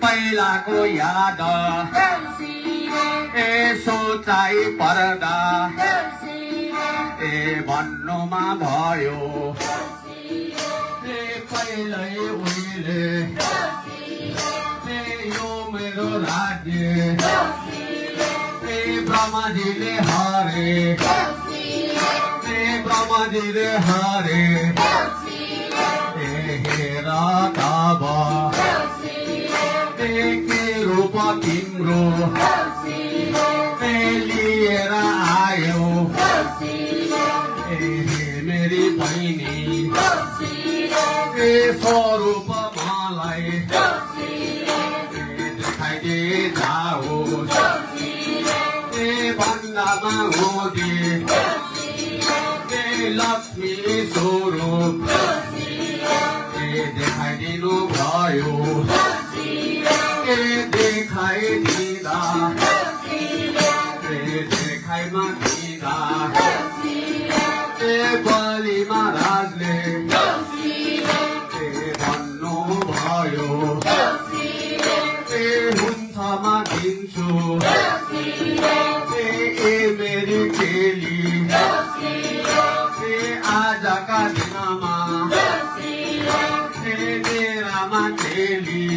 पहिलाको याद सोचाइ पर्दा भन्नुमा भयो पहिल्यै उहिले यो मेरो राज्य ब्रह्माजीले हरे ब्रह्माजीले हरे हेर तब के रूप तिम्रो लिएर आयो मेरी बहिनी स्वरूप मलाई देखाइदिए जाओस् भन्दामा होदी लक्ष्मी स्वरूप देखाइदिनु भयो देखाइदिनु दिँदा देखाइमा दिँदा बलिमा राजले भन्नुभयो हुन्छमा दिन्छु मेरी चेली आजका दिनमा मेरामा चेली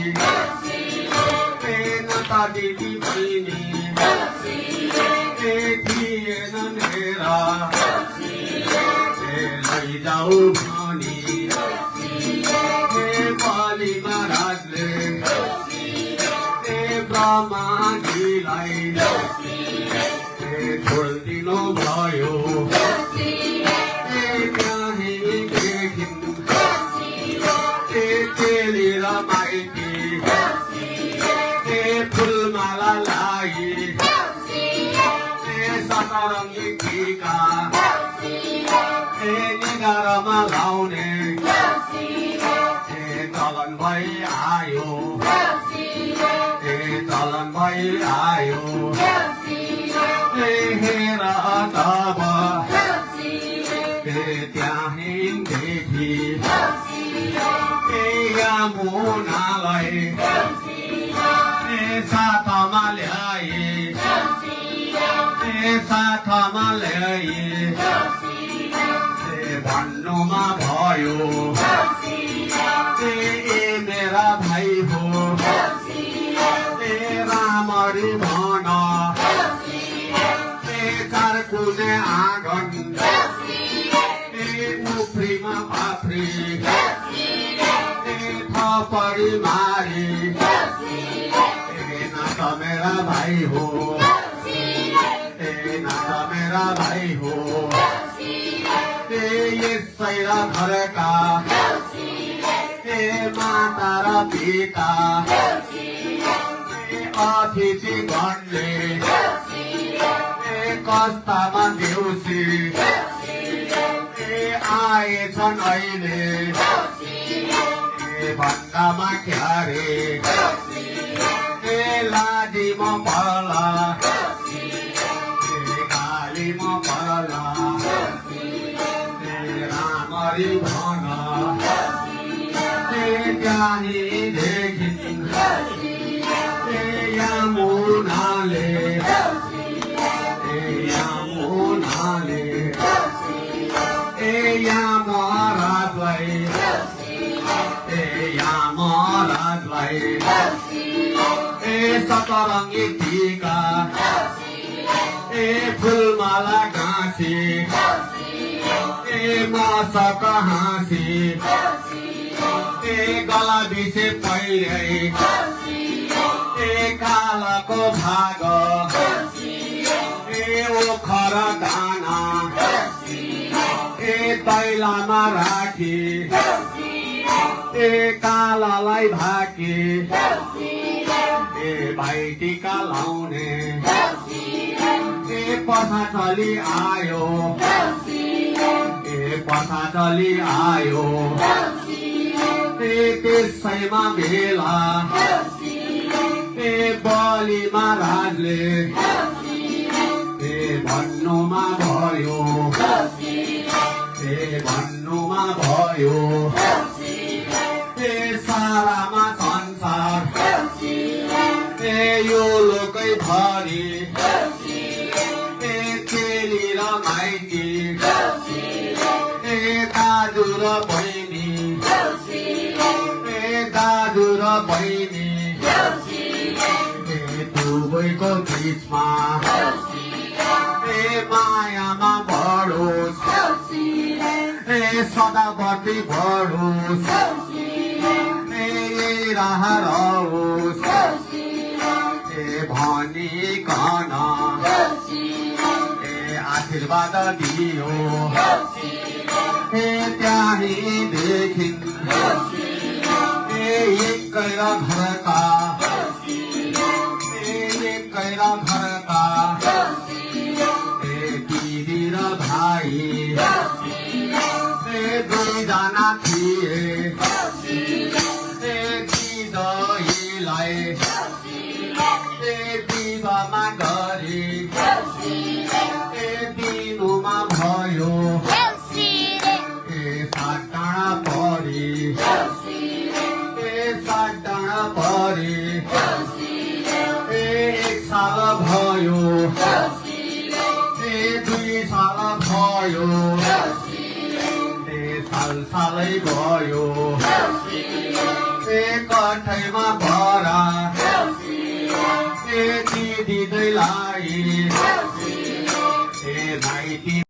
नता दिदी बहिनी थिएन मेरा लैजाऊ भनी बलिमा राजले ब्रह्माजीलाई छोडिदिनु भयो चेली र माइती फुलमाला लाई सतरङ्गी टीका निगारमा लाउने चलन भई आयो चलन भई आयो हेर तब त्यहीँदेखि यमुनालाई साथमा ल्याए साथमा ल्याए भन्नुमा भयो मेरा भाइ हो रामरी भन कुने आँगन उफ्रीमा पाफ्री थपडी मारी नात मेरा भाइ हो नात मेरा भाइ हो यसै र घरका माता र पिता अतिथि गणले कस्तामा देउसी आएछन् अहिले भन्दामा क्यारे लाजी म पर्ला गाली म पर्ला रामरी भन त्यहीँदेखि यमुनाले यमराजलाई सतरङ्गी टीका फुलमाला गाँसी मसक हाँसी गला बिसे पहिरै कालको भाग ओखर दाना तैलामा राखी कालालाई भाकी भाइटिका लाउने पथा चली आयो पथा चली आयो त्यसैमा भेला बलिमा राजले भन्नुमा भयो भन्नुमा भयो सारामा संसार यो लोकै भरि चेली र माइती दाजु र बहिनी दाजु र बहिनी दुवैको बिचमा मायामा बढोस् सदावर्ती बढोस् राह रहोस् भनिकन आशीर्वाद दियो त्यहीँदेखि एकै र घरका एकै र घरका दिदी र भाइ दुईजना थिए दिदीलाई विवाहमा गरी ए दिनुमा भयो ए सात डाँडा परी ए सात डाँडा परी ए एक साल भयो ए 2 साल भयो ए सालै भयो ए कठैमा भरा ए दिदीलाई ए नाइटी